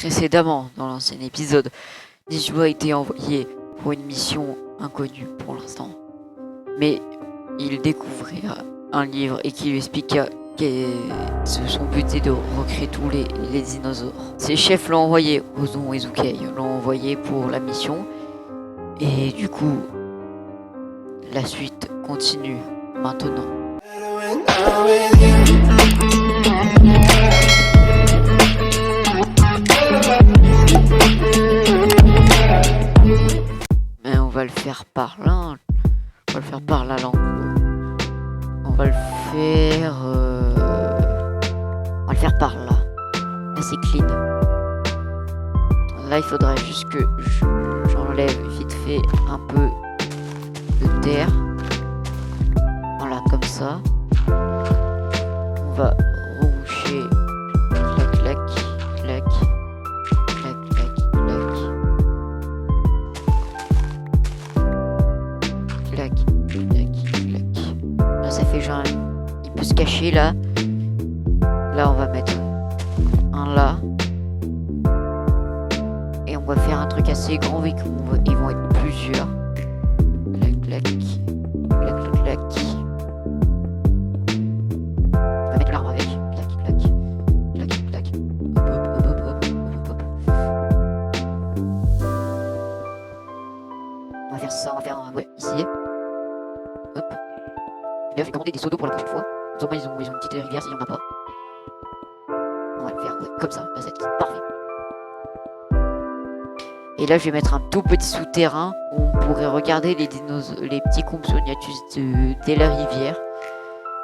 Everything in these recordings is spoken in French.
Précédemment, dans l'ancien épisode, Nijua a été envoyé pour une mission inconnue pour l'instant. Mais il découvrait un livre et qui lui expliqua que son but est de recréer tous les dinosaures. Ses chefs l'ont envoyé, Ozon et Zukei, l'ont envoyé pour la mission. Et du coup, la suite continue maintenant. Mais on va le faire par là. On va le faire par là, l'enclos. On va le faire... On va le faire par là. Là, c'est clean. Là, il faudrait juste que j'enlève vite fait un peu de terre. Voilà, comme ça. On va reboucher. Clac, clac, clac. Clac, clac, clac. Clac, clac, clac. Là, ça fait genre... Il peut se cacher, là. Là, on va mettre un là. Et on va faire un truc assez grand vu qu'ils vont être plusieurs. Clac, clac. Clac, clac, clac. On va mettre l'arbre avec. Clac, clac. Clac, clac. Hop, hop, hop, hop, hop, hop. On va faire ça, on va faire un... Ouais, ici. Hop. D'ailleurs, je vais commander des seaux d'eau pour la prochaine fois. Ils ont une petite rivière s'il n'y en a pas. On va le faire, ouais, comme ça. Là, c'est parfait. Et là, je vais mettre un tout petit souterrain où on pourrait regarder les petits Compsognathus de la rivière.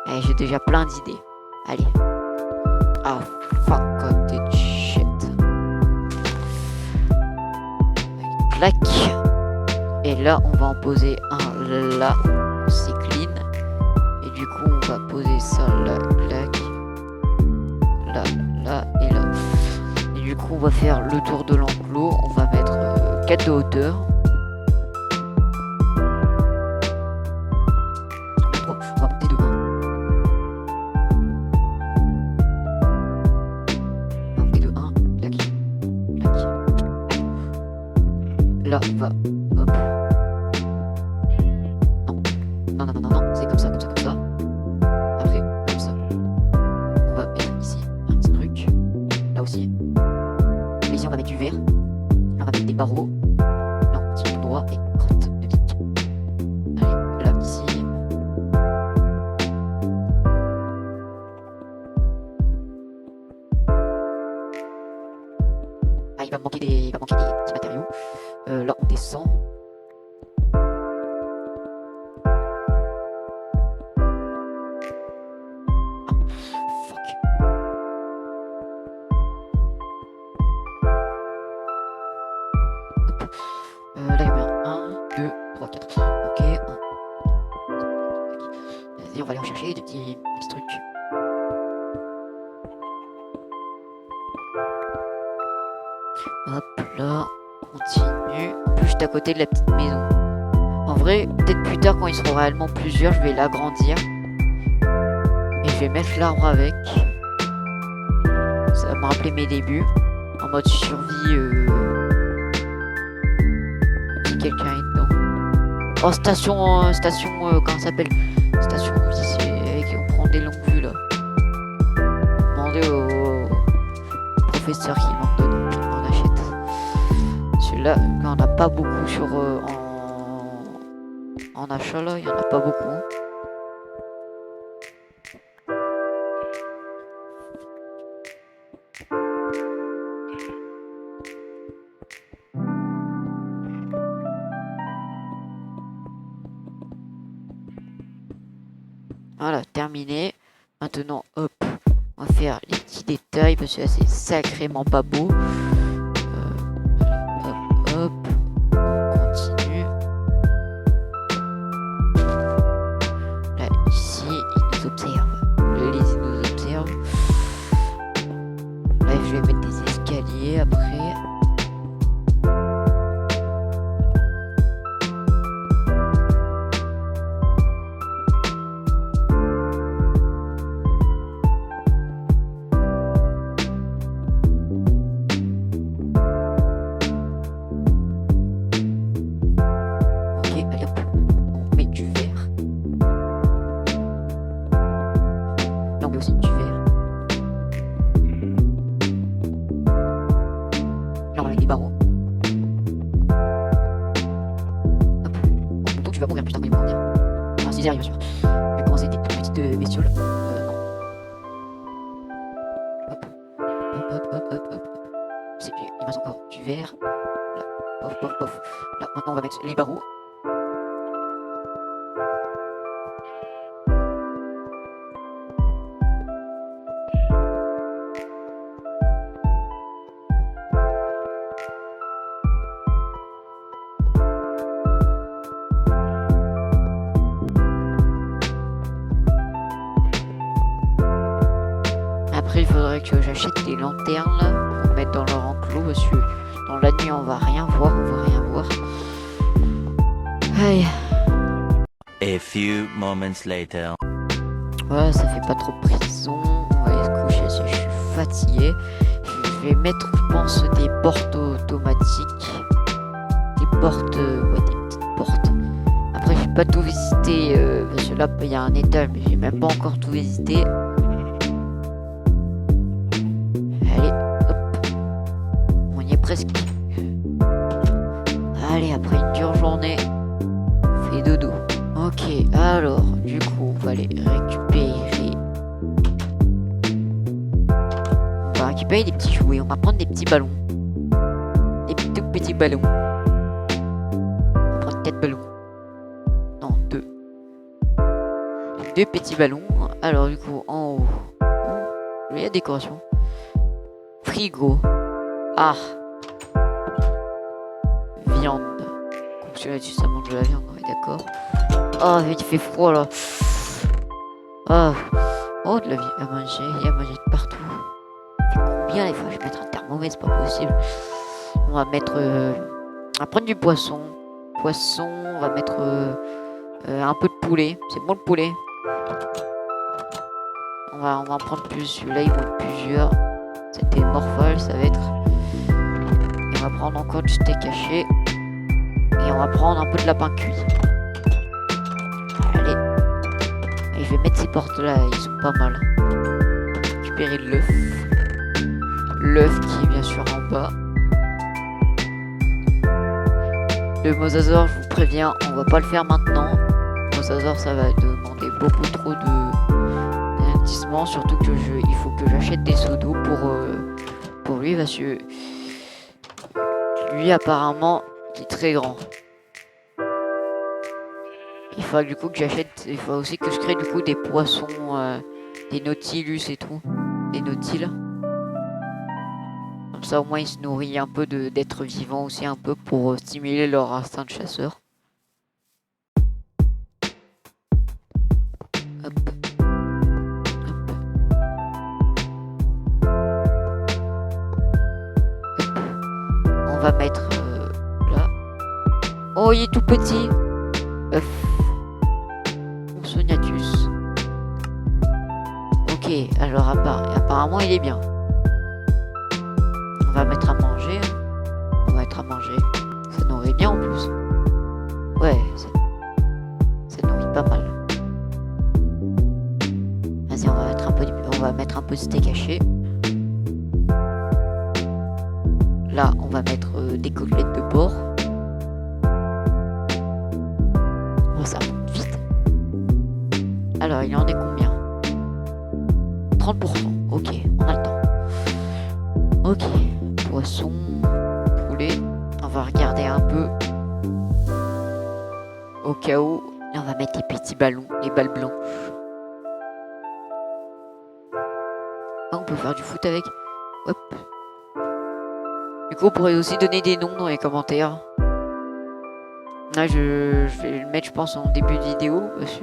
Et j'ai déjà plein d'idées. Allez. Ah, fuck the shit. Clac. Et là, on va en poser un là. C'est clean. Et du coup, on va poser ça là. Clac. Là, là et là. Et du coup, on va faire le tour de l'enclos. On va mettre 4 de hauteur. On va monter de 1. On va monter de 1. Clac. Clac. Là, on va... Hop. Non. Non. C'est comme ça, comme ça, comme ça. Après, comme ça. On va mettre ici un petit truc. Là aussi. Ici, on va mettre du vert. Là, on va mettre des barreaux. Non, petit tout droit et crotte de pique. Allez, là, ici. Ah, il va me manquer des petits matériaux. Là, on descend. Là, il y a 1, 2, 3, 4. Ok, 1. Vas-y, on va aller en chercher des petits trucs. Hop là, on continue. En plus, juste à côté de la petite maison. En vrai, peut-être plus tard, quand ils seront réellement plusieurs, je vais l'agrandir. Et je vais mettre l'arbre avec. Ça va me rappeler mes débuts. En mode survie. Quelqu'un est dedans. Oh, station, comment ça s'appelle? Station ici, on prend des longues vues là. Demandez au professeur qui m'en donne, qui m'en achète. Celui-là, on n'a pas beaucoup sur en achat là, il n'y en a pas beaucoup. Voilà, terminé. Maintenant, hop, on va faire les petits détails parce que là c'est sacrément pas beau. Hop, on continue. Là, ici, ils nous observent. Ils nous observent. Là, je vais mettre des escaliers après. avec des barreaux. Hop. Oh, donc tu vas mourir, putain, mais il va mourir. Enfin, si j'y arrive, bien sûr. Je vais commencer avec des toutes petites bestioles. Non. Hop. Hop, hop, hop, hop, hop. Il reste encore du verre. Là. Pof, pof, pof. Là, maintenant, on va mettre les barreaux. Après, il faudrait que j'achète des lanternes là, pour mettre dans leur enclos parce que dans la nuit on va rien voir, Aïe. A few moments later. Voilà, ça fait pas trop prison. On va aller se coucher parce que je suis fatigué. Je vais mettre, je pense, des portes automatiques. Des portes, ouais, des petites portes. Après, j'ai pas tout visité parce que là, il y a un étage, mais j'ai même pas encore tout visité. Allez, hop. On y est presque. Allez, après une dure journée, on fait dodo. Ok, alors, du coup, on va aller récupérer. On va récupérer des petits jouets. On va prendre des petits ballons. Des tout petits ballons. On va prendre 4 ballons. Non, 2. 2 petits ballons. Alors, du coup, en haut. Il y a la décoration. Frigo. Ah. Viande. Parce que là-dessus, ça mange de la viande, on est d'accord. Oh, il fait froid là. Oh, oh de la vie à manger. Il y a à manger de partout. Ça fait combien les fois? Je vais mettre un thermomètre, c'est pas possible. On va mettre. On va prendre du poisson. Poisson, on va mettre un peu de poulet. C'est bon le poulet. On va en prendre plus. Celui-là, ils vont être plusieurs. C'était morphage, ça va être. Et on va prendre encore du steak haché. Et on va prendre un peu de lapin cuit. Allez. Et je vais mettre ces portes là, ils sont pas mal. Récupérer l'œuf. L'œuf qui est bien sûr en bas. Le mosasaure, je vous préviens, on va pas le faire maintenant. Le mosasaure, ça va demander beaucoup trop d'investissement. Surtout que il faut que j'achète des seaux d'eau pour lui parce que lui apparemment il est très grand. Il faut du coup que j'achète, il faut aussi que je crée du coup des poissons, des nautilus et tout, des nautiles. Comme ça au moins ils se nourrissent un peu d'êtres vivants aussi un peu pour stimuler leur instinct de chasseur. Hop. Hop. Hop. On va mettre là. Oh il est tout petit. Œuf. Sognatus. Ok, alors apparemment il est bien. On va mettre à manger. On va mettre à manger. Ça nourrit bien en plus. Ouais, ça nourrit pas mal. Vas-y, on va mettre un peu de steak haché. Là, on va mettre des côtelettes de porc. Oh, ça monte vite. Alors, il en est combien? 30%. Ok, on a le temps. Ok, poisson, poulet. On va regarder un peu. Au cas où. Et on va mettre les petits ballons, les balles blanches. Ah, on peut faire du foot avec. Hop. Du coup, on pourrait aussi donner des noms dans les commentaires. Là, je vais le mettre, je pense, en début de vidéo. Parce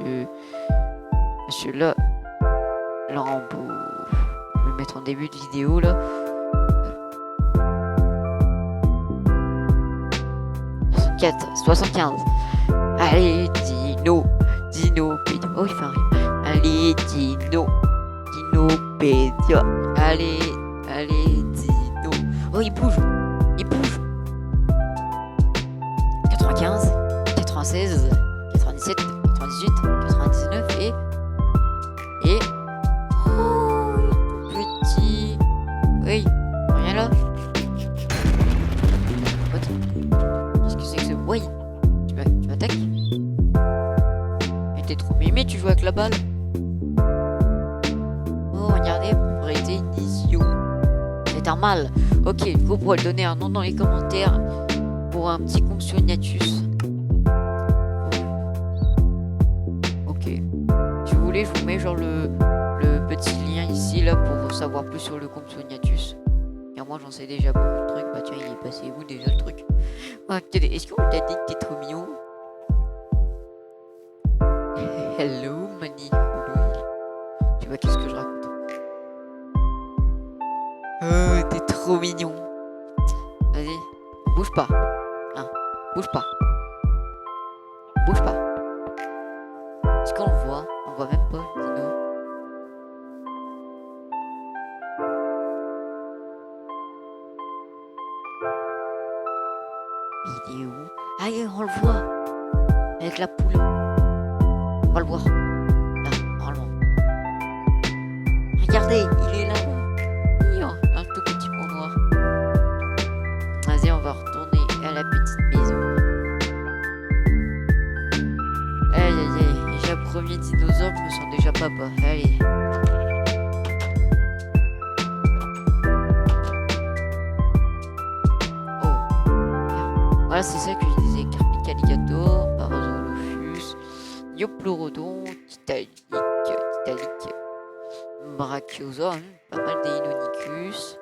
que là, on peut le mettre en début de vidéo, là. 75. Allez, Dino, Pédia. Oh, il fait un rime. Allez, Pédia. Allez, Dino. Oh, il bouge. 95, 96, 97, 98, 99 et... Oh, petit... Oui, rien là. jouer avec la balle. Oh, regardez, mon prêter une idiot. C'est un mal. Ok, vous pourrez le donner un nom dans les commentaires pour un petit Compsognathus. Ok. Si vous voulez, je vous mets genre le petit lien ici là pour savoir plus sur le Compsognathus. Car moi j'en sais déjà beaucoup de trucs. Bah tiens, il est passé où déjà le truc? Ah, est-ce qu'on t'a dit que t'es trop mignon? Hello, Mani. Tu vois qu'est-ce que je raconte? Oh, t'es trop mignon. Vas-y, bouge pas. Hein, bouge pas. Bouge pas. Est-ce qu'on le voit? On voit même pas le dino. Il est où? Ah, on le voit. Avec la poule. On va le voir. Là, normalement. Regardez, il est là. Un tout petit point noir. Vas-y, on va retourner à la petite maison. Aïe aïe aïe, déjà premier dinosaure, je me sens déjà papa. Allez. Oh. Voilà, c'est ça que je disais. Carpicalligator, Parasaurolophus, Dipleurodon, Titanic, Brachiosaure, pas mal d'Inonicus,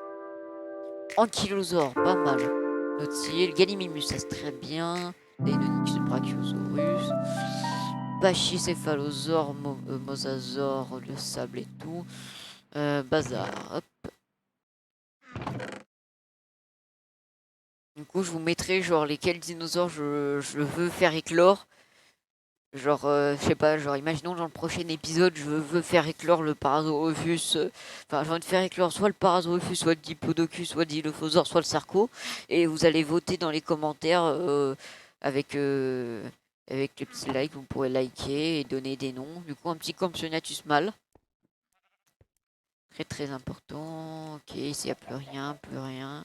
Ankylosaure, pas mal, Nautile, Gallimimus, ça c'est très bien, Deinonychus, Brachiosaurus, Pachycéphalosaure, Mosasaure, le sable et tout, bazar, hop. Du coup, je vous mettrai genre lesquels dinosaures je veux faire éclore. Genre, je sais pas, genre, imaginons dans le prochain épisode, je veux faire éclore le Parasaurolophus. Enfin, j'ai envie de faire éclore soit le Parasaurolophus, soit le Diplodocus, soit le Dilophosaure, soit le Sarco. Et vous allez voter dans les commentaires avec les petits likes. Vous pourrez liker et donner des noms. Du coup, un petit Compsognathus mâle. Très très important. Ok, ici, il n'y a plus rien, plus rien.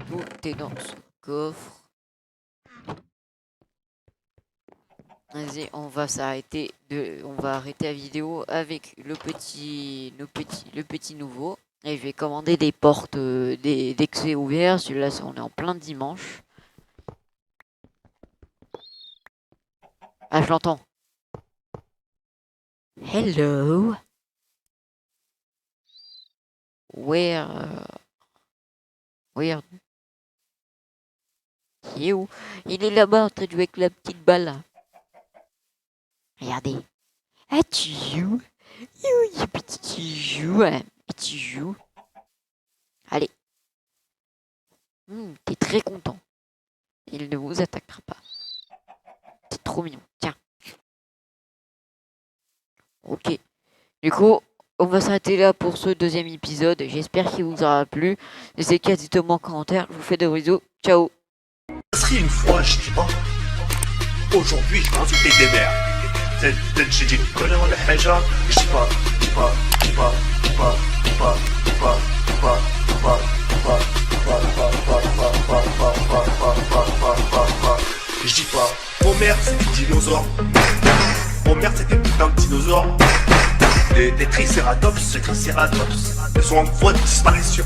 Tout est dans ce coffre. Vas-y, on va s'arrêter on va arrêter la vidéo avec le petit nouveau. Et je vais commander des portes dès que c'est ouvert. Celui-là, on est en plein dimanche. Ah, je l'entends. Hello. Where? Il est où? Il est là-bas en train de jouer avec la petite balle. Regardez. Ah, tu joues? Oui, petit, tu joues. Tu joues. Allez. T'es très content. Il ne vous attaquera pas. C'est trop mignon. Tiens. Ok. Du coup, on va s'arrêter là pour ce deuxième épisode. J'espère qu'il vous aura plu. N'hésitez pas à dire en commentaire. Je vous fais des bisous. Ciao. Une fois, je dis pas. Aujourd'hui, je vais insulter des mères. J'ai dit connais ولا حاجة je dis pas mon mère c'était un dinosaure. Mon mère c'était putain de dinosaure. Des triceratops, ils sont en voie de disparition.